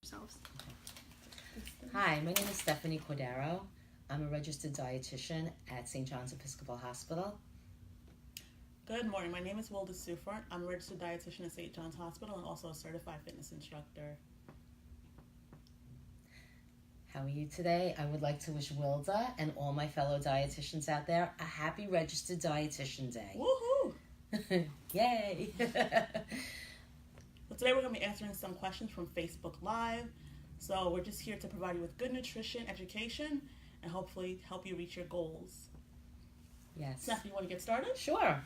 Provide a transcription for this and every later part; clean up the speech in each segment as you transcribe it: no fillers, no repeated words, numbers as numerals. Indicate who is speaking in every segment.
Speaker 1: Yourselves.
Speaker 2: Hi, my name is Stephanie Cordero. I'm a registered dietitian at St. John's Episcopal Hospital.
Speaker 3: Good morning. My name is Wilda Sufart. I'm a registered dietitian at St. John's Hospital and also a certified fitness instructor.
Speaker 2: How are you today? I would like to wish Wilda and all my fellow dietitians out there a happy Registered Dietitian Day.
Speaker 3: Woohoo!
Speaker 2: Yay!
Speaker 3: So today we're going to be answering some questions from Facebook Live. So we're just here to provide you with good nutrition, education, and hopefully help you reach your goals.
Speaker 2: Yes.
Speaker 3: Steph, you want to get started?
Speaker 2: Sure.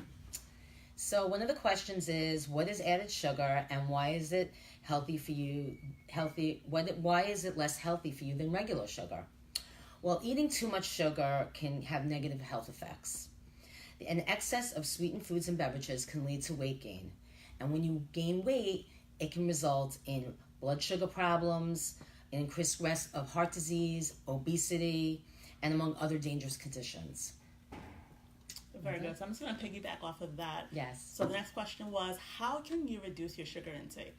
Speaker 2: So one of the questions is, what is added sugar and why is it healthy for you? Why is it less healthy for you than regular sugar? Well, eating too much sugar can have negative health effects. An excess of sweetened foods and beverages can lead to weight gain. And when you gain weight, it can result in blood sugar problems, increased risk of heart disease, obesity, and among other dangerous conditions.
Speaker 3: Very good. So I'm just going to piggyback off of that.
Speaker 2: Yes.
Speaker 3: So the next question was, how can you reduce your sugar intake?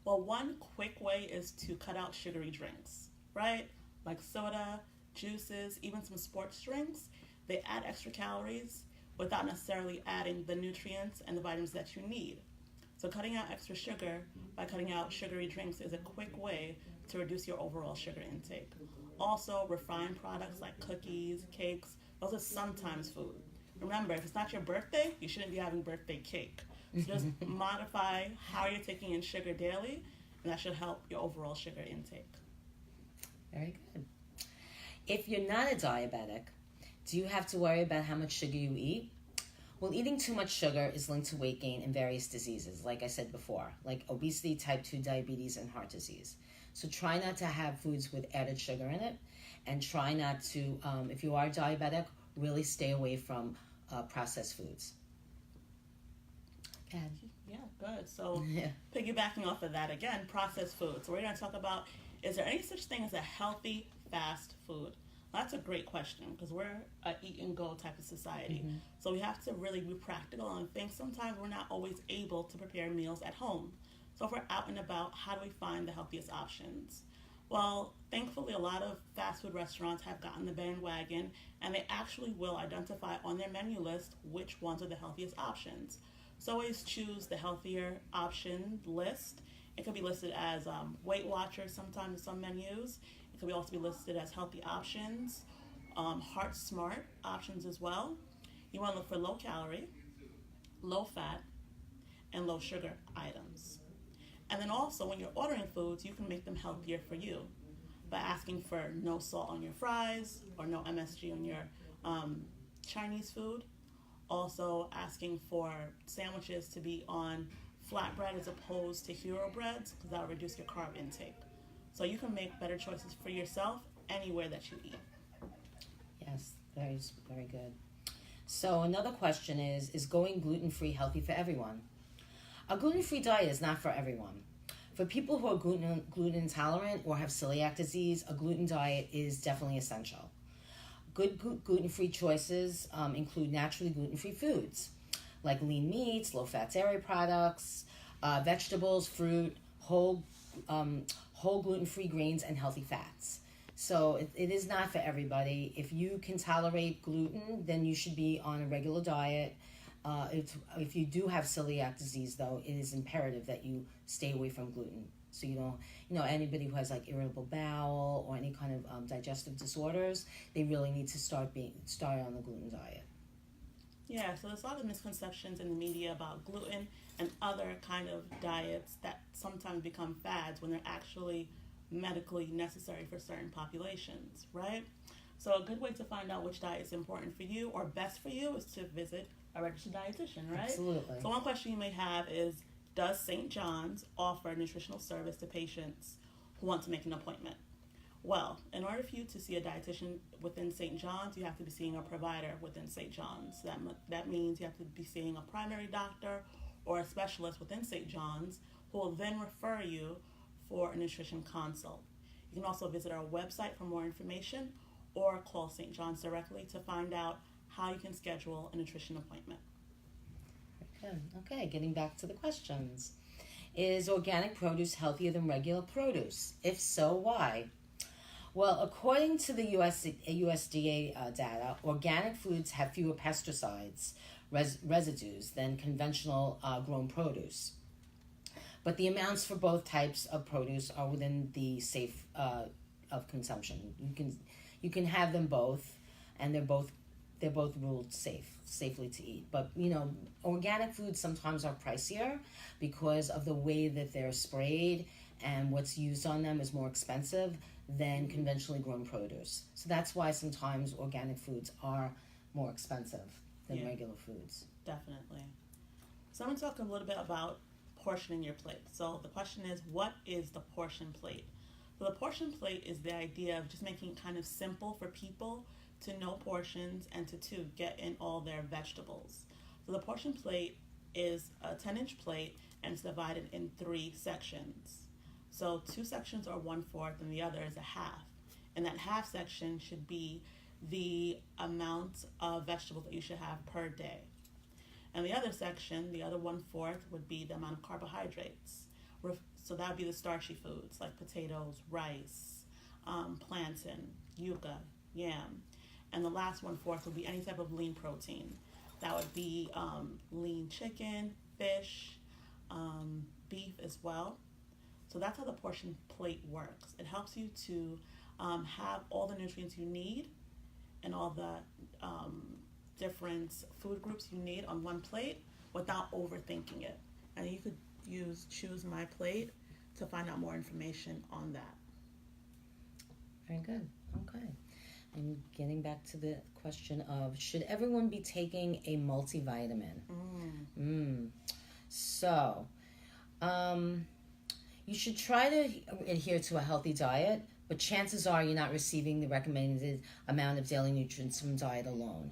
Speaker 3: Well, one quick way is to cut out sugary drinks, right? Like soda, juices, even some sports drinks. They add extra calories without necessarily adding the nutrients and the vitamins that you need. So cutting out extra sugar by cutting out sugary drinks is a quick way to reduce your overall sugar intake. Also, refined products like cookies, cakes, those are sometimes food. Remember, if it's not your birthday, you shouldn't be having birthday cake. So just modify how you're taking in sugar daily, and that should help your overall sugar intake.
Speaker 2: Very good. If you're not a diabetic, do you have to worry about how much sugar you eat? Well, eating too much sugar is linked to weight gain and various diseases, like I said before, like obesity, type 2 diabetes, and heart disease. So try not to have foods with added sugar in it, and try not to, if you are diabetic, really stay away from processed foods.
Speaker 3: Yeah, good. So piggybacking off of that again, processed food. So we're going to talk about, is there any such thing as a healthy fast food? That's a great question because we're an eat and go type of society. Mm-hmm. So we have to really be practical and think sometimes we're not always able to prepare meals at home. So if we're out and about, how do we find the healthiest options? Well, thankfully, a lot of fast food restaurants have gotten the bandwagon and they actually will identify on their menu list which ones are the healthiest options. So always choose the healthier option list. It could be listed as Weight Watchers sometimes in some menus. It could also be listed as healthy options, heart smart options as well. You want to look for low calorie, low fat, and low sugar items. And then also when you're ordering foods, you can make them healthier for you by asking for no salt on your fries or no MSG on your Chinese food. Also asking for sandwiches to be on flatbread as opposed to hero breads because that will reduce your carb intake. So you can make better choices for yourself anywhere that you eat.
Speaker 2: Yes, very, very good. So another question is going gluten-free healthy for everyone? A gluten-free diet is not for everyone. For people who are gluten intolerant or have celiac disease, a gluten diet is definitely essential. Good gluten-free choices include naturally gluten-free foods like lean meats, low-fat dairy products, vegetables, fruit, whole gluten-free grains, and healthy fats. So it is not for everybody. If you can tolerate gluten, then you should be on a regular diet. If you do have celiac disease, though, it is imperative that you stay away from gluten. So you don't, anybody who has like irritable bowel or any kind of digestive disorders, they really need to start on the gluten diet.
Speaker 3: Yeah, so there's a lot of misconceptions in the media about gluten and other kind of diets that sometimes become fads when they're actually medically necessary for certain populations, right? So a good way to find out which diet is important for you or best for you is to visit a registered dietitian, right?
Speaker 2: Absolutely.
Speaker 3: So one question you may have is, does St. John's offer nutritional service to patients who want to make an appointment? Well, in order for you to see a dietitian within St. John's, you have to be seeing a provider within St. John's. That means you have to be seeing a primary doctor or a specialist within St. John's who will then refer you for a nutrition consult. You can also visit our website for more information or call St. John's directly to find out how you can schedule a nutrition appointment.
Speaker 2: Good. Okay, getting back to the questions. Is organic produce healthier than regular produce? If so, why? Well, according to the USDA data, organic foods have fewer pesticides, residues than conventional grown produce. But the amounts for both types of produce are within the safe of consumption. You can have them both, and they're both ruled safely to eat. But organic foods sometimes are pricier because of the way that they're sprayed, and what's used on them is more expensive than conventionally grown produce. So that's why sometimes organic foods are more expensive than regular foods.
Speaker 3: Definitely. So I'm going to talk a little bit about portioning your plate. So the question is, what is the portion plate? So the portion plate is the idea of just making it kind of simple for people to know portions and to get in all their vegetables. So the portion plate is a 10-inch plate, and it's divided in 3 sections. So 2 sections are 1/4 and the other is a half. And that half section should be the amount of vegetables that you should have per day. And the other section, the other 1/4, would be the amount of carbohydrates. So that would be the starchy foods like potatoes, rice, plantain, yuca, yam. And the last 1/4 would be any type of lean protein. That would be lean chicken, fish, beef as well. So that's how the portion plate works. It helps you to have all the nutrients you need and all the different food groups you need on one plate without overthinking it. And you could use Choose My Plate to find out more information on that.
Speaker 2: Very good. Okay. And getting back to the question of, should everyone be taking a multivitamin? So, you should try to adhere to a healthy diet, but chances are you're not receiving the recommended amount of daily nutrients from diet alone.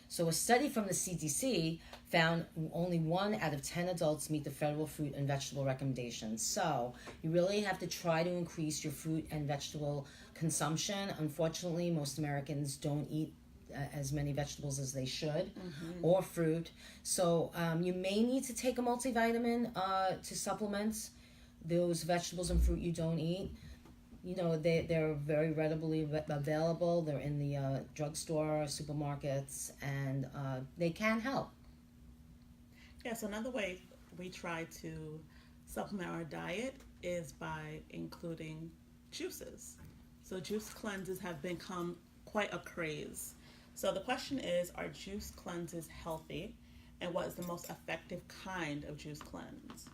Speaker 2: So a study from the CDC found only 1 out of 10 adults meet the federal fruit and vegetable recommendations. So you really have to try to increase your fruit and vegetable consumption. Unfortunately, most Americans don't eat as many vegetables as they should, or fruit. So you may need to take a multivitamin to supplement those vegetables and fruit you don't eat. They're very readily available. They're in the drugstore, supermarkets, and they can help.
Speaker 3: Yeah, so another way we try to supplement our diet is by including juices. So juice cleanses have become quite a craze. So the question is, are juice cleanses healthy? And what is the most effective kind of juice cleanse?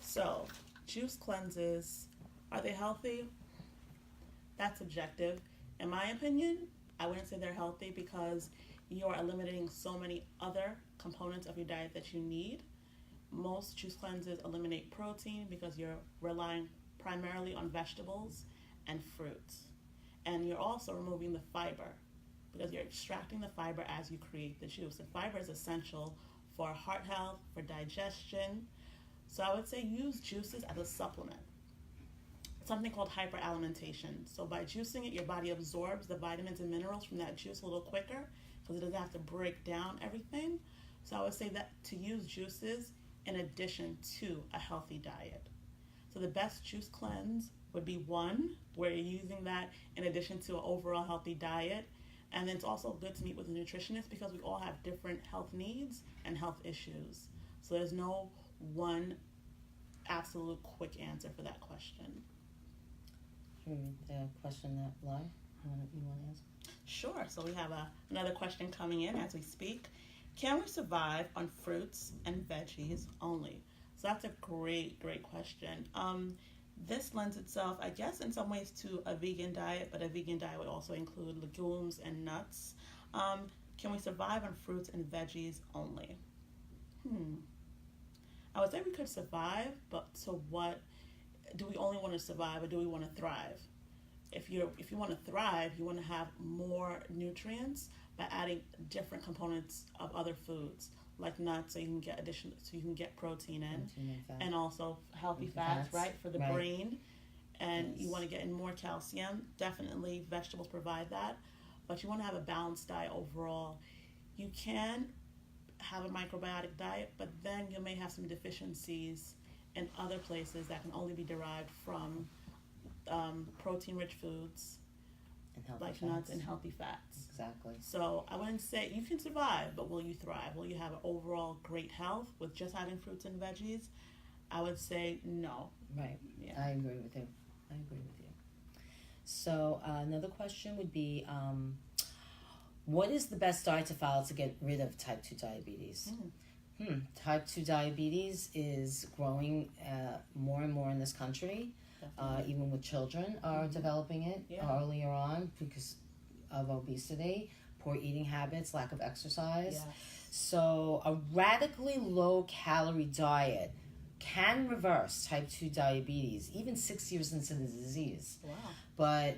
Speaker 3: So juice cleanses, are they healthy? That's subjective. In my opinion, I wouldn't say they're healthy because you are eliminating so many other components of your diet that you need. Most juice cleanses eliminate protein because you're relying primarily on vegetables and fruits. And you're also removing the fiber because you're extracting the fiber as you create the juice. And fiber is essential for heart health, for digestion. So I would say use juices as a supplement. Something called hyperalimentation. So by juicing it, your body absorbs the vitamins and minerals from that juice a little quicker because it doesn't have to break down everything. So I would say that to use juices in addition to a healthy diet. So the best juice cleanse would be one where you're using that in addition to an overall healthy diet. And then it's also good to meet with a nutritionist because we all have different health needs and health issues. So there's no one absolute quick answer for that question.
Speaker 2: The question that Lai, you want to ask?
Speaker 3: Sure. So we have another question coming in as we speak. Can we survive on fruits and veggies only? So that's a great question. This lends itself, I guess, in some ways to a vegan diet, but a vegan diet would also include legumes and nuts. Can we survive on fruits and veggies only? I would say we could survive, but so what? Do we only want to survive or do we want to thrive? If you want to thrive, you want to have more nutrients by adding different components of other foods like nuts, so you can get protein in, and also healthy fats, right, for the brain. And you want to get in more calcium. Definitely, vegetables provide that, but you want to have a balanced diet overall. You can have a microbiotic diet, but then you may have some deficiencies in other places that can only be derived from protein-rich foods
Speaker 2: And healthy
Speaker 3: like
Speaker 2: fats.
Speaker 3: nuts and healthy fats.
Speaker 2: Exactly.
Speaker 3: So I wouldn't say you can survive, but will you thrive? Will you have overall great health with just having fruits and veggies? I would say no.
Speaker 2: Right.
Speaker 3: Yeah.
Speaker 2: I agree with you. So another question would be, what is the best diet to follow to get rid of type 2 diabetes? Type 2 diabetes is growing more and more in this country. Even with children are developing it earlier on because of obesity, poor eating habits, lack of exercise.
Speaker 3: Yes.
Speaker 2: So a radically low-calorie diet can reverse type 2 diabetes, even 6 years into the disease.
Speaker 3: Wow.
Speaker 2: But,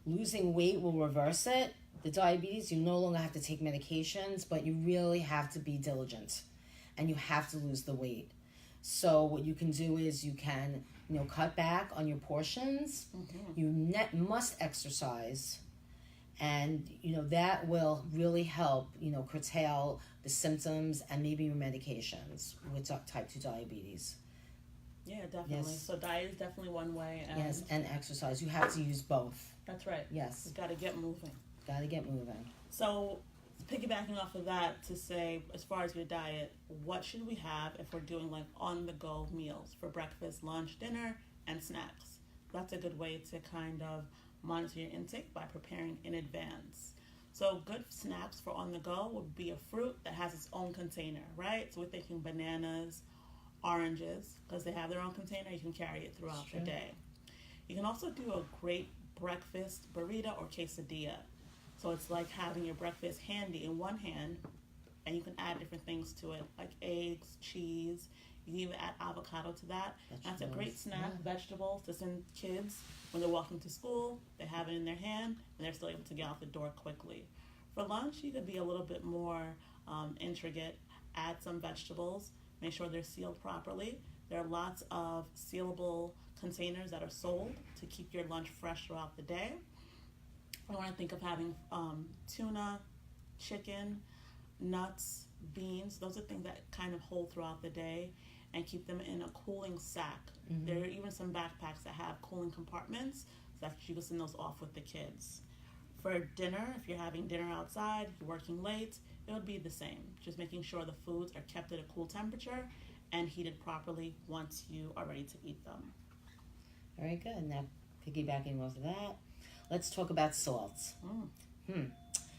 Speaker 2: losing weight will reverse it. The diabetes, you no longer have to take medications, but you really have to be diligent and you have to lose the weight. So what you can do is you can, cut back on your portions. You must exercise, and, that will really help, curtail the symptoms and maybe your medications with type 2 diabetes.
Speaker 3: Yeah, definitely.
Speaker 2: Yes.
Speaker 3: So diet is definitely one way. And
Speaker 2: Yes, and exercise. You have to use both.
Speaker 3: That's right.
Speaker 2: Yes.
Speaker 3: You've got to get moving.
Speaker 2: Got to get moving.
Speaker 3: So piggybacking off of that to say, as far as your diet, what should we have if we're doing like on-the-go meals for breakfast, lunch, dinner, and snacks? That's a good way to kind of monitor your intake by preparing in advance. So good snacks for on-the-go would be a fruit that has its own container, right? So we're thinking bananas, oranges, because they have their own container. You can carry it throughout the day. You can also do a great breakfast burrito or quesadilla. So it's like having your breakfast handy in one hand, and you can add different things to it, like eggs, cheese. You can even add avocado to that. That's a great snack, vegetables, to send kids when they're walking to school. They have it in their hand, and they're still able to get out the door quickly. For lunch, you could be a little bit more intricate. Add some vegetables. Make sure they're sealed properly. There are lots of sealable containers that are sold to keep your lunch fresh throughout the day. I want to think of having tuna, chicken, nuts, beans. Those are things that kind of hold throughout the day and keep them in a cooling sack. There are even some backpacks that have cooling compartments so that you can send those off with the kids. For dinner, if you're having dinner outside, you're working late, it would be the same. Just making sure the foods are kept at a cool temperature and heated properly once you are ready to eat them.
Speaker 2: Very good. Now, piggybacking off of that, let's talk about salts.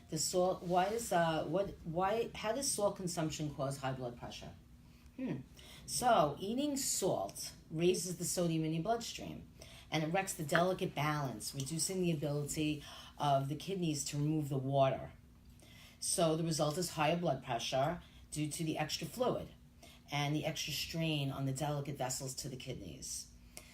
Speaker 2: The salt. How does salt consumption cause high blood pressure? So eating salt raises the sodium in your bloodstream, and it wrecks the delicate balance, reducing the ability of the kidneys to remove the water. So the result is higher blood pressure due to the extra fluid and the extra strain on the delicate vessels to the kidneys.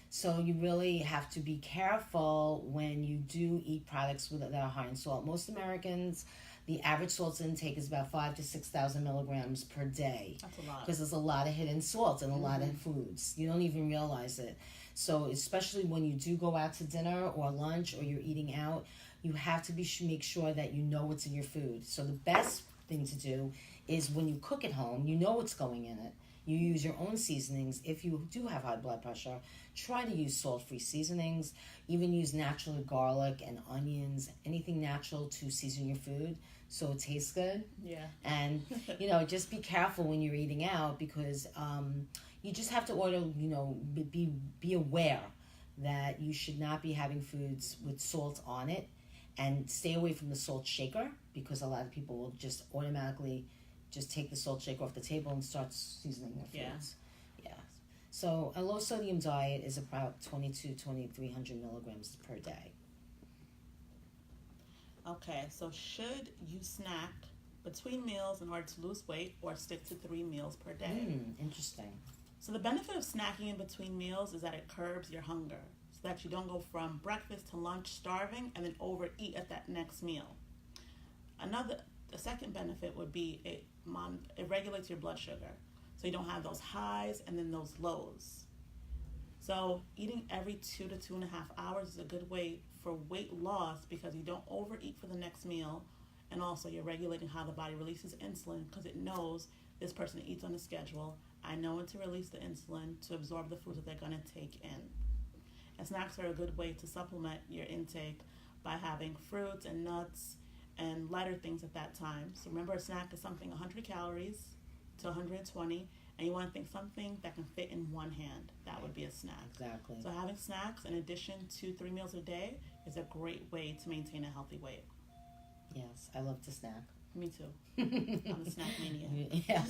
Speaker 2: So you really have to be careful when you do eat products that are high in salt. Most Americans, the average salt intake is about 5,000 to 6,000 milligrams per day.
Speaker 3: That's a lot.
Speaker 2: Because there's a lot of hidden salts in a lot of foods. You don't even realize it. So especially when you do go out to dinner or lunch or you're eating out, you have to make sure that you know what's in your food. So the best thing to do is when you cook at home, you know what's going in it. You use your own seasonings. If you do have high blood pressure, try to use salt-free seasonings. Even use natural garlic and onions, anything natural to season your food so it tastes good.
Speaker 3: Yeah.
Speaker 2: And, just be careful when you're eating out because you just have to order, be aware that you should not be having foods with salt on it, and stay away from the salt shaker because a lot of people will just automatically just take the salt shaker off the table and start seasoning their foods. Yeah. So a low sodium diet is about 2,300 milligrams per day.
Speaker 3: Okay, so should you snack between meals in order to lose weight or stick to 3 meals per day?
Speaker 2: Interesting.
Speaker 3: So the benefit of snacking in between meals is that it curbs your hunger so that you don't go from breakfast to lunch starving and then overeat at that next meal. The second benefit would be it regulates your blood sugar so you don't have those highs and then those lows. So eating every 2 to 2.5 hours is a good way for weight loss because you don't overeat for the next meal, and also you're regulating how the body releases insulin because it knows this person eats on a schedule I know when to release the insulin to absorb the foods that they're going to take in. And snacks are a good way to supplement your intake by having fruits and nuts and lighter things at that time. So remember, a snack is something 100 calories to 120, and you want to think something that can fit in one hand. That would be a snack.
Speaker 2: Exactly.
Speaker 3: So having snacks in addition to 3 meals a day is a great way to maintain a healthy weight.
Speaker 2: Yes, I love to snack.
Speaker 3: Me too. I'm a snack mania.
Speaker 2: Yeah.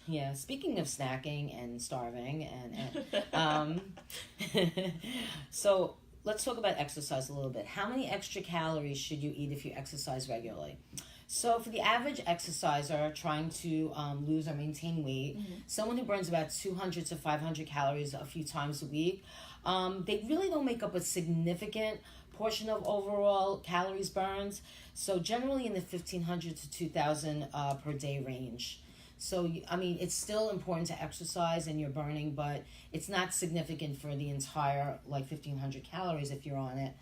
Speaker 2: Yeah. Speaking of snacking and starving, and so let's talk about exercise a little bit. How many extra calories should you eat if you exercise regularly? So for the average exerciser trying to lose or maintain weight, someone who burns about 200 to 500 calories a few times a week, they really don't make up a significant portion of overall calories burned. So generally in the 1,500 to 2,000 per day range. So, I mean, it's still important to exercise and you're burning, but it's not significant for the entire, 1,500 calories if you're on it.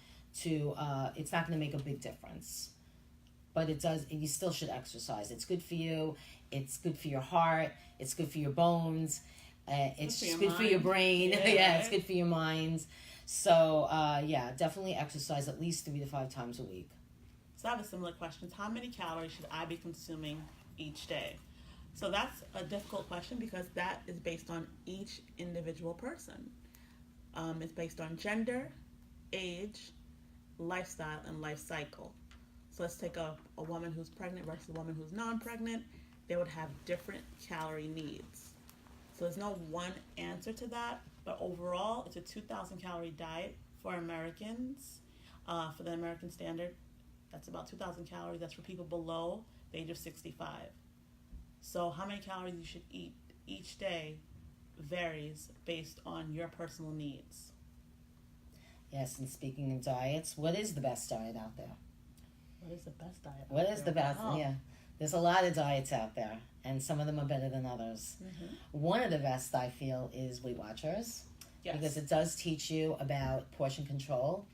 Speaker 2: It's not going to make a big difference. But it does, you still should exercise. It's good for you. It's good for your heart. It's good for your bones. It's good for your brain. Yeah, it's good for your mind. So, definitely exercise at least 3 to 5 times a week.
Speaker 3: So I have a similar question. How many calories should I be consuming each day? So that's a difficult question because that is based on each individual person. It's based on gender, age, lifestyle, and life cycle. So let's take a woman who's pregnant versus a woman who's non-pregnant. They would have different calorie needs. So there's no one answer to that, but overall, it's a 2,000 calorie diet for Americans. For the American standard, that's about 2,000 calories. That's for people below the age of 65. So how many calories you should eat each day varies based on your personal needs.
Speaker 2: Yes, and speaking of diets, what is the best diet out there?
Speaker 3: What is the best diet?
Speaker 2: What is the best?
Speaker 3: Oh.
Speaker 2: Yeah, there's a lot of diets out there, and some of them are better than others.
Speaker 3: Mm-hmm.
Speaker 2: One of the best, I feel, is Weight Watchers.
Speaker 3: Yes.
Speaker 2: Because it does teach you about portion control,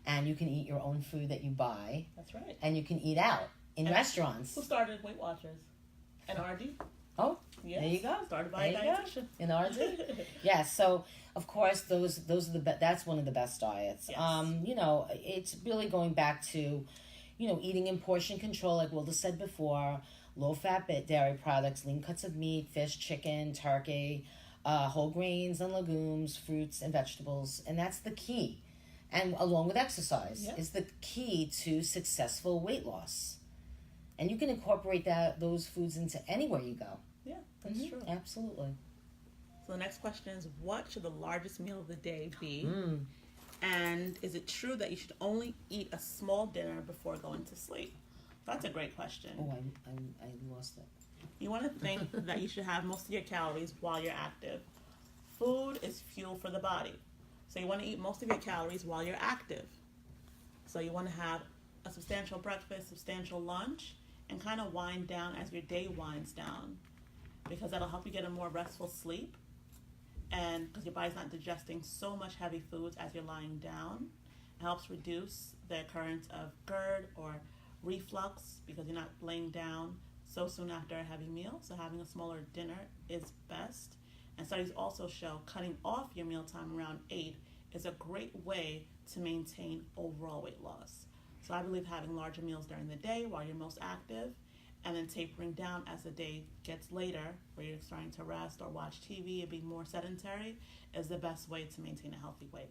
Speaker 2: and you can eat your own food that you buy.
Speaker 3: That's right.
Speaker 2: And you can eat out in restaurants.
Speaker 3: Who started Weight Watchers? An RD?
Speaker 2: Oh,
Speaker 3: yes.
Speaker 2: There you go.
Speaker 3: Started by a dietitian.
Speaker 2: In RD. Yeah, so of course those are that's one of the best diets.
Speaker 3: Yes.
Speaker 2: It's really going back to, eating in portion control, like Wilda said before, low-fat dairy products, lean cuts of meat, fish, chicken, turkey, whole grains and legumes, fruits and vegetables, and that's the key. And along with exercise is the key to successful weight loss. And you can incorporate those foods into anywhere you go.
Speaker 3: Yeah, that's true.
Speaker 2: Absolutely.
Speaker 3: So the next question is, what should the largest meal of the day be? And is it true that you should only eat a small dinner before going to sleep? That's a great question.
Speaker 2: Oh, I lost it.
Speaker 3: You want to think that you should have most of your calories while you're active. Food is fuel for the body. So you want to eat most of your calories while you're active. So you want to have a substantial breakfast, substantial lunch, and kind of wind down as your day winds down, because that'll help you get a more restful sleep, and because your body's not digesting so much heavy foods as you're lying down. It helps reduce the occurrence of GERD or reflux because you're not laying down so soon after a heavy meal. So having a smaller dinner is best. And studies also show cutting off your mealtime around 8 is a great way to maintain overall weight loss. So I believe having larger meals during the day while you're most active, and then tapering down as the day gets later, where you're starting to rest or watch TV and be more sedentary, is the best way to maintain a healthy weight.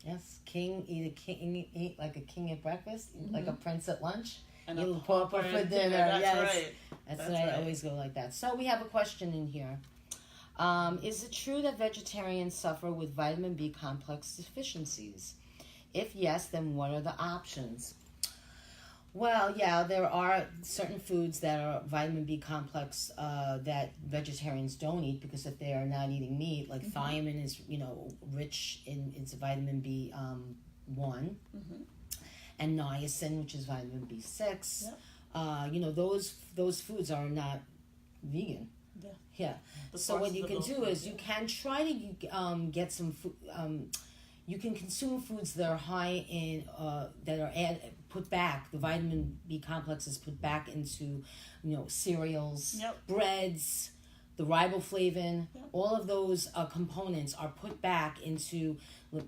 Speaker 2: Yes, eat like a king at breakfast, like a prince at lunch.
Speaker 3: And
Speaker 2: you pauper for dinner.
Speaker 3: That's right.
Speaker 2: That's right. I always go like that. So we have a question in here. Is it true that vegetarians suffer with vitamin B complex deficiencies? If yes, then what are the options? Well, yeah, there are certain foods that are vitamin B complex that vegetarians don't eat, because if they are not eating meat, like thiamine is, rich in it's vitamin B1, and niacin, which is vitamin B6.
Speaker 3: Yep.
Speaker 2: Those foods are not vegan. Yeah. So what you can do is you can try to get some food. You can consume foods that are high in put back. The vitamin B complex is put back into, cereals, breads, the riboflavin, all of those components are put back into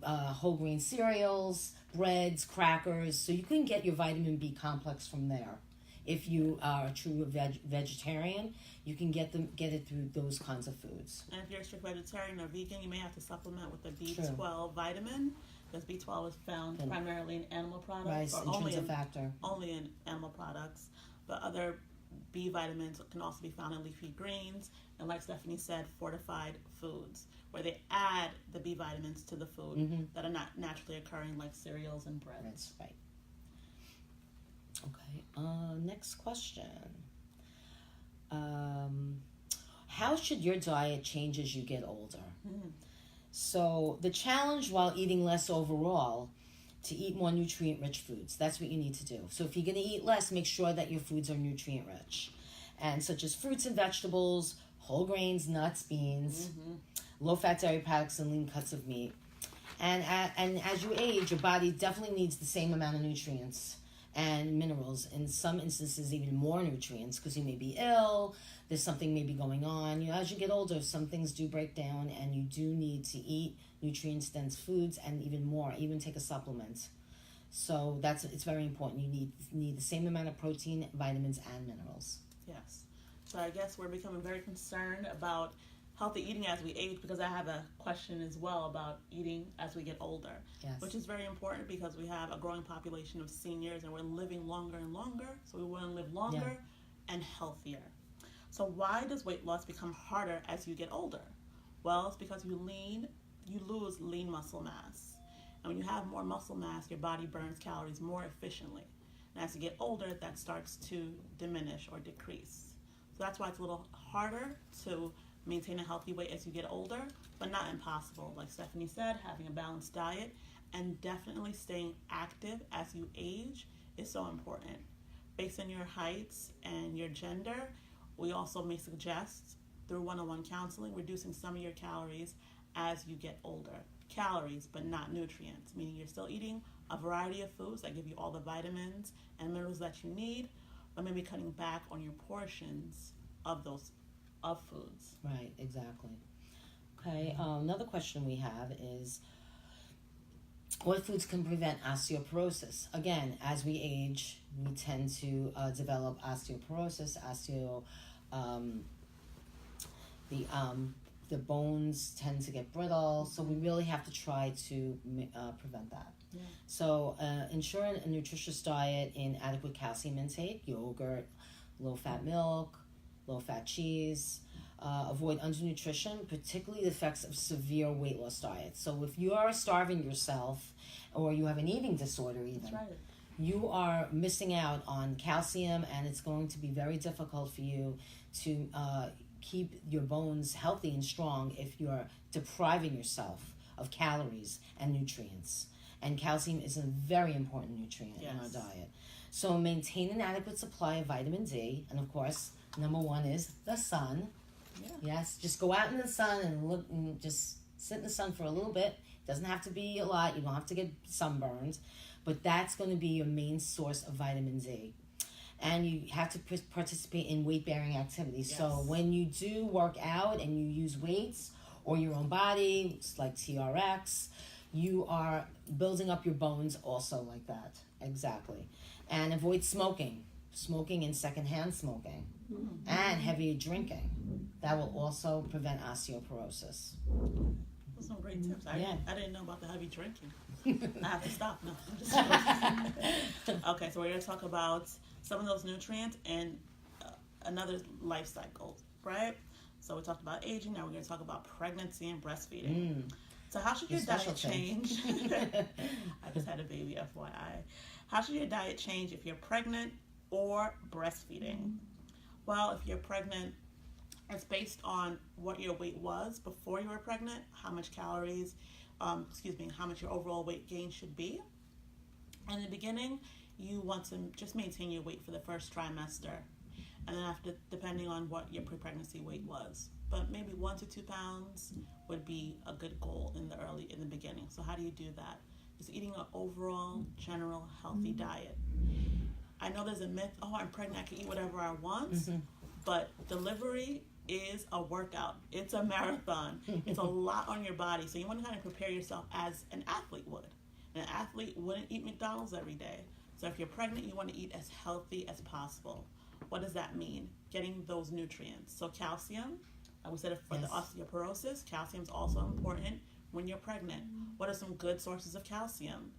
Speaker 2: whole grain cereals, breads, crackers, so you can get your vitamin B complex from there. If you are a true vegetarian, you can get it through those kinds of foods.
Speaker 3: And if you're a strict vegetarian or vegan, you may have to supplement with the B12 vitamin, because B12 is found primarily in animal products, or only in animal products. But other B vitamins can also be found in leafy greens, and like Stephanie said, fortified foods, where they add the B vitamins to the food that are not naturally occurring, like cereals and breads.
Speaker 2: That's right. Okay, next question. How should your diet change as you get older? So the challenge while eating less overall, to eat more nutrient-rich foods. That's what you need to do. So if you're going to eat less, make sure that your foods are nutrient-rich, and such as fruits and vegetables, whole grains, nuts, beans, low-fat dairy products, and lean cuts of meat. And as you age, your body definitely needs the same amount of nutrients and minerals. In some instances, even more nutrients, because you may be ill. There's something maybe going on. As you get older, some things do break down, and you do need to eat nutrient-dense foods, and even more. Even take a supplement. So it's very important. You need the same amount of protein, vitamins, and minerals.
Speaker 3: Yes. So I guess we're becoming very concerned about healthy eating as we age, because I have a question as well about eating as we get older, which is very important because we have a growing population of seniors, and we're living longer and longer. So we want to live longer and healthier. So why does weight loss become harder as you get older? Well, it's because you lose lean muscle mass. And when you have more muscle mass, your body burns calories more efficiently. And as you get older, that starts to diminish or decrease. So that's why it's a little harder to maintain a healthy weight as you get older, but not impossible. Like Stephanie said, having a balanced diet and definitely staying active as you age is so important. Based on your heights and your gender, we also may suggest, through one-on-one counseling, reducing some of your calories as you get older. Calories, but not nutrients, meaning you're still eating a variety of foods that give you all the vitamins and minerals that you need, but maybe cutting back on your portions of those foods.
Speaker 2: Right, exactly. Okay, another question we have is, what foods can prevent osteoporosis? Again, as we age, we tend to develop osteoporosis, the bones tend to get brittle, so we really have to try to prevent that. Yeah. So ensure a nutritious diet in adequate calcium intake, yogurt, low-fat milk, low-fat cheese. Avoid undernutrition, particularly the effects of severe weight loss diets. So if you are starving yourself, or you have an eating disorder even, you are missing out on calcium, and it's going to be very difficult for you to keep your bones healthy and strong if you're depriving yourself of calories and nutrients. And calcium is a very important nutrient in our diet. So maintain an adequate supply of vitamin D, and of course, number one is the sun. Yeah. Yes, just go out in the sun and look, and just sit in the sun for a little bit. It doesn't have to be a lot. You don't have to get sunburned, but that's going to be your main source of vitamin D. And you have to participate in weight-bearing activities. Yes. So when you do work out and you use weights or your own body, it's like TRX, you are building up your bones also like that. Exactly. And avoid smoking and secondhand smoking, and heavy drinking. That will also prevent osteoporosis.
Speaker 3: Those are some great tips. I didn't know about the heavy drinking. I have to stop. No, I'm just kidding. Okay, so we're going to talk about some of those nutrients and another life cycle, right? So we talked about aging. Now we're going to talk about pregnancy and breastfeeding. So how should your diet change? I just had a baby, FYI. How should your diet change if you're pregnant or breastfeeding? Well, if you're pregnant, it's based on what your weight was before you were pregnant, how much calories, how much your overall weight gain should be. In the beginning, you want to just maintain your weight for the first trimester. And then after, depending on what your pre-pregnancy weight was. But maybe 1 to 2 pounds would be a good goal in the beginning. So how do you do that? Just eating an overall, general, healthy diet. I know there's a myth, I'm pregnant, I can eat whatever I want. But delivery is a workout. It's a marathon. It's a lot on your body. So you want to kind of prepare yourself as an athlete would. An athlete wouldn't eat McDonald's every day. So if you're pregnant, you want to eat as healthy as possible. What does that mean? Getting those nutrients. So calcium, like we said, for the osteoporosis, calcium is also important when you're pregnant. What are some good sources of calcium?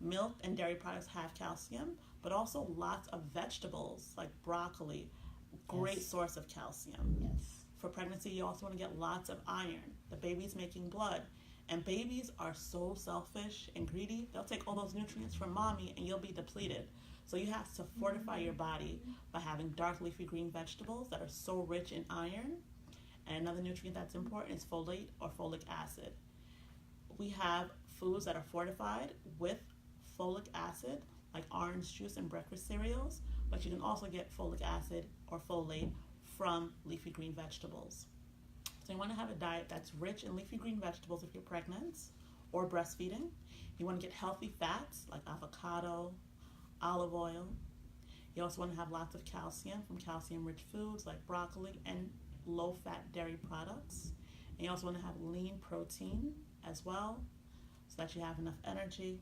Speaker 3: Milk and dairy products have calcium, but also lots of vegetables like broccoli, great source of calcium.
Speaker 2: Yes.
Speaker 3: For pregnancy, you also want to get lots of iron. The baby's making blood. And babies are so selfish and greedy. They'll take all those nutrients from mommy and you'll be depleted. So you have to fortify your body by having dark leafy green vegetables that are so rich in iron. And another nutrient that's important is folate or folic acid. We have foods that are fortified with folic acid, like orange juice and breakfast cereals, but you can also get folic acid or folate from leafy green vegetables. So you want to have a diet that's rich in leafy green vegetables if you're pregnant or breastfeeding. You want to get healthy fats like avocado, olive oil. You also want to have lots of calcium from calcium-rich foods like broccoli and low-fat dairy products. And you also want to have lean protein as well so that you have enough energy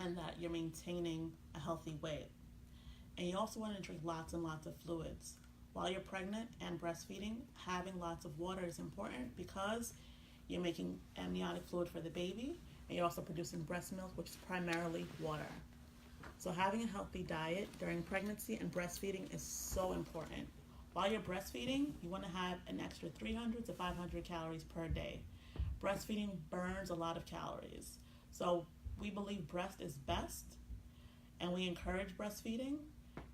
Speaker 3: and that you're maintaining a healthy weight. And you also want to drink lots and lots of fluids. While you're pregnant and breastfeeding, having lots of water is important because you're making amniotic fluid for the baby and you're also producing breast milk, which is primarily water. So having a healthy diet during pregnancy and breastfeeding is so important. While you're breastfeeding, you want to have an extra 300 to 500 calories per day. Breastfeeding burns a lot of calories. So we believe breast is best and we encourage breastfeeding.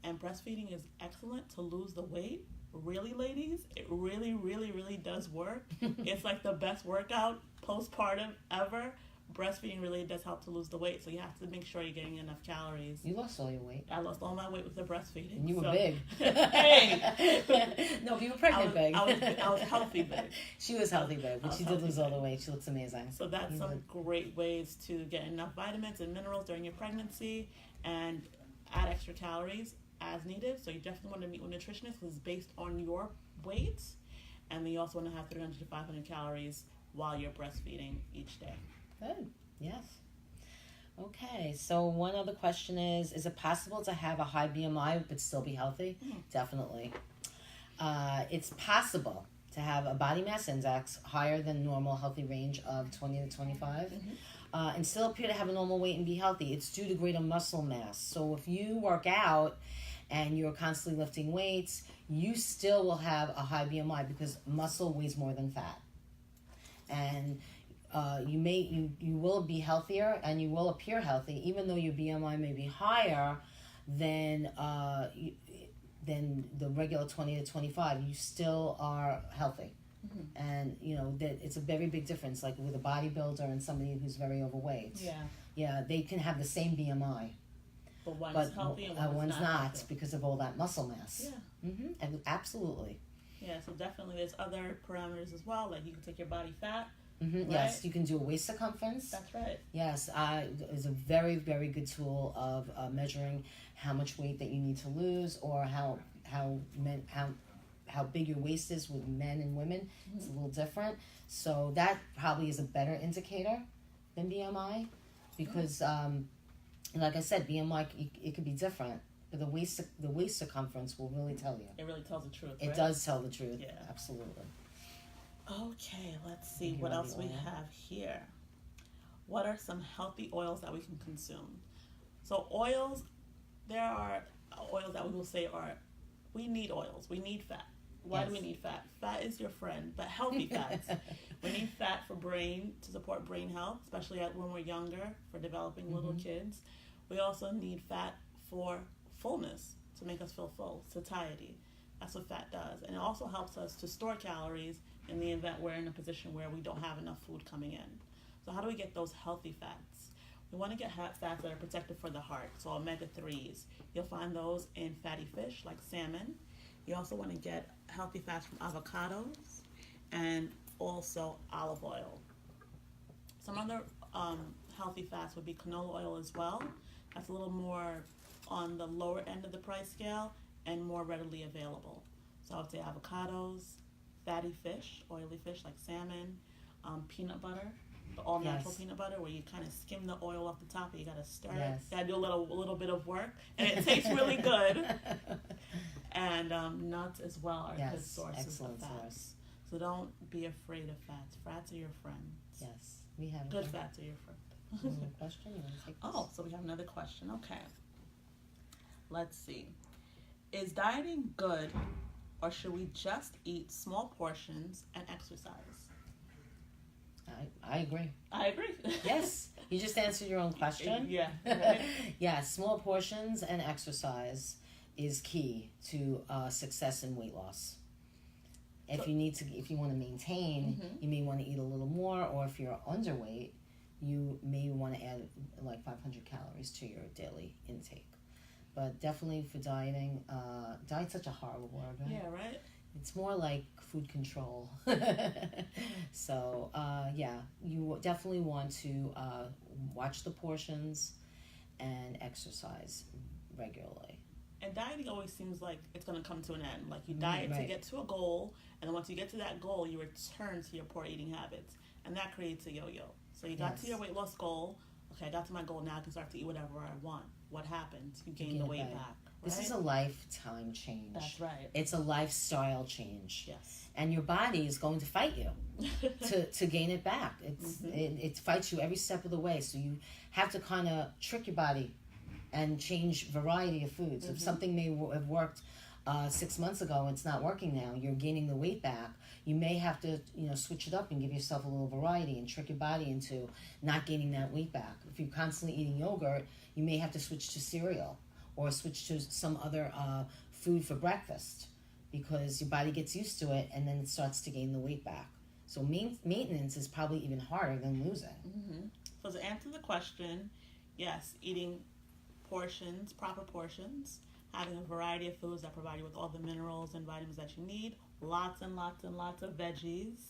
Speaker 3: And breastfeeding is excellent to lose the weight. Really, ladies, it really, really, really does work. It's like the best workout postpartum ever. Breastfeeding really does help to lose the weight, so you have to make sure you're getting enough calories.
Speaker 2: You lost all your weight.
Speaker 3: I lost all my weight with the breastfeeding.
Speaker 2: And you were big.
Speaker 3: Hey!
Speaker 2: No, if you were pregnant big.
Speaker 3: I was healthy big.
Speaker 2: She was healthy big, but she did lose all the weight. She looks amazing.
Speaker 3: So that's some great ways to get enough vitamins and minerals during your pregnancy and add extra calories as needed. So you definitely want to meet with a nutritionist because it's based on your weight. And then you also want to have 300 to 500 calories while you're breastfeeding each day.
Speaker 2: Good. Yes. Okay. So one other question is it possible to have a high BMI but still be healthy? Definitely. It's possible to have a body mass index higher than normal healthy range of 20 to 25 and still appear to have a normal weight and be healthy. It's due to greater muscle mass. So if you work out and you're constantly lifting weights, you still will have a high BMI because muscle weighs more than fat. And you will be healthier and you will appear healthy even though your BMI may be higher than the regular 20 to 25. You still are healthy. And that it's a very big difference, like with a bodybuilder and somebody who's very overweight. Yeah, they can have the same BMI,
Speaker 3: but one's healthy and
Speaker 2: one's not because of all that muscle mass. And absolutely.
Speaker 3: Yeah, so definitely there's other parameters as well, like you can take your body fat. Right?
Speaker 2: Yes, you can do a waist circumference.
Speaker 3: That's right.
Speaker 2: Yes, it's a very, very good tool of measuring how much weight that you need to lose or how big your waist is with men and women. It's a little different. So that probably is a better indicator than BMI because, like I said, BMI, it could be different. But the waist circumference will really tell you.
Speaker 3: It really tells the truth,
Speaker 2: It
Speaker 3: right?
Speaker 2: does tell the truth.
Speaker 3: Yeah.
Speaker 2: Absolutely.
Speaker 3: Okay, let's see what else we have here. What are some healthy oils that we can consume? So oils, there are oils that we will say we need oils. We need fat. Why do we need fat? Fat is your friend, but healthy fats. We need fat for brain, to support brain health, especially when we're younger, for developing little kids. We also need fat for fullness, to make us feel full, satiety. That's what fat does. And it also helps us to store calories in the event we're in a position where we don't have enough food coming in. So how do we get those healthy fats? We want to get fats that are protective for the heart, so omega-3s. You'll find those in fatty fish like salmon. You also want to get healthy fats from avocados and also olive oil. Some other healthy fats would be canola oil as well. That's a little more on the lower end of the price scale and more readily available. So I would say avocados, fatty fish, oily fish like salmon, peanut butter, the all natural
Speaker 2: Yes.
Speaker 3: peanut butter, where you kind of skim the oil off the top, and you gotta stir it.
Speaker 2: Yes.
Speaker 3: You gotta do a little bit of work, and it tastes really good. And nuts as well are good sources
Speaker 2: excellent
Speaker 3: of fats.
Speaker 2: source.
Speaker 3: So don't be afraid of fats. Fats are your friends.
Speaker 2: Yes, we have
Speaker 3: Good fats are your friend.
Speaker 2: Another question? You want to take this?
Speaker 3: Oh, so we have another question. Okay. Let's see. Is dieting good, or should we just eat small portions and exercise?
Speaker 2: I agree.
Speaker 3: I agree.
Speaker 2: Yes, you just answered your own question.
Speaker 3: Yeah. Right?
Speaker 2: Yeah, small portions and exercise is key to success in weight loss. If you want to maintain, you may want to eat a little more, or if you're underweight, you may want to add like 500 calories to your daily intake. But definitely for dieting, diet's such a horrible word, right?
Speaker 3: Yeah, right?
Speaker 2: It's more like food control. So, yeah, you definitely want to watch the portions and exercise regularly.
Speaker 3: And dieting always seems like it's going to come to an end. Like you diet to get to a goal, and then once you get to that goal, you return to your poor eating habits. And that creates a yo-yo. So you got to your weight loss goal. Okay, I got to my goal. Now I can start to eat whatever I want. What happens? You gain the weight back.
Speaker 2: This is a lifetime change.
Speaker 3: That's right.
Speaker 2: It's a lifestyle change.
Speaker 3: Yes.
Speaker 2: And your body is going to fight you to gain it back. It fights you every step of the way. So you have to kind of trick your body and change variety of foods. If something may have worked 6 months ago and it's not working now, you're gaining the weight back, you may have to switch it up and give yourself a little variety and trick your body into not gaining that weight back. If you're constantly eating yogurt, you may have to switch to cereal or switch to some other food for breakfast, because your body gets used to it and then it starts to gain the weight back. So maintenance is probably even harder than losing.
Speaker 3: So to answer the question, yes, eating portions, proper portions, having a variety of foods that provide you with all the minerals and vitamins that you need, lots and lots and lots of veggies,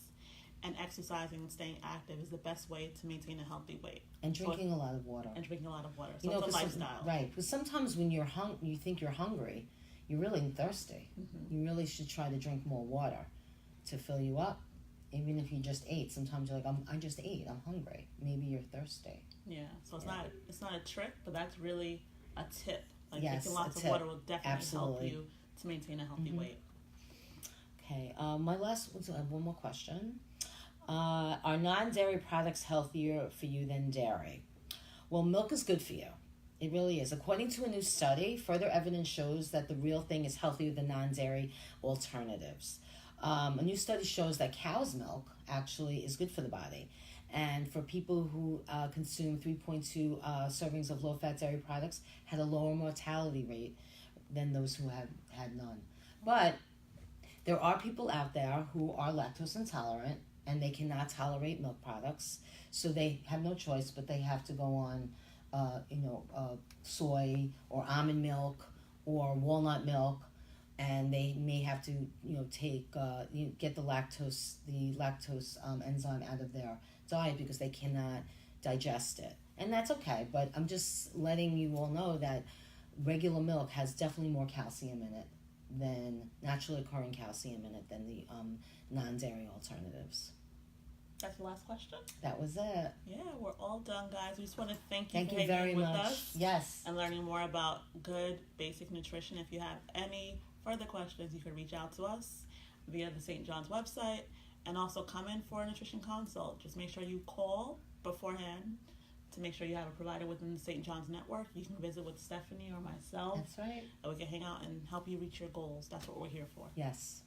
Speaker 3: and exercising and staying active is the best way to maintain a healthy weight.
Speaker 2: And drinking a lot of water.
Speaker 3: So it's a lifestyle.
Speaker 2: Right, because sometimes when you think you're hungry, you're really thirsty. You really should try to drink more water to fill you up. Even if you just ate, sometimes you're like, I just ate, I'm hungry. Maybe you're thirsty.
Speaker 3: Yeah, so it's not a trick, but that's really a tip. Like drinking lots of
Speaker 2: tip.
Speaker 3: water will definitely help you to maintain a healthy weight.
Speaker 2: Okay, my last one more question. Are non-dairy products healthier for you than dairy? Well, milk is good for you. It really is. According to a new study, further evidence shows that the real thing is healthier than non-dairy alternatives. A new study shows that cow's milk actually is good for the body. And for people who consume 3.2 servings of low-fat dairy products, had a lower mortality rate than those who had none. But there are people out there who are lactose intolerant, and they cannot tolerate milk products, so they have no choice, but they have to go on, soy or almond milk or walnut milk, and they may have to, take get the lactose enzyme out of their diet because they cannot digest it, and that's okay. But I'm just letting you all know that regular milk has definitely more calcium in it than naturally occurring calcium in it than the non-dairy alternatives.
Speaker 3: That's the last question?
Speaker 2: That was it.
Speaker 3: Yeah, we're all done, guys. We just want to thank you for
Speaker 2: very
Speaker 3: hanging with
Speaker 2: much.
Speaker 3: us.
Speaker 2: Yes.
Speaker 3: And learning more about good, basic nutrition. If you have any further questions, you can reach out to us via the St. John's website, and also come in for a nutrition consult. Just make sure you call beforehand to make sure you have a provider within the St. John's network. You can visit with Stephanie or myself.
Speaker 2: That's right.
Speaker 3: And we can hang out and help you reach your goals. That's what we're here for.
Speaker 2: Yes.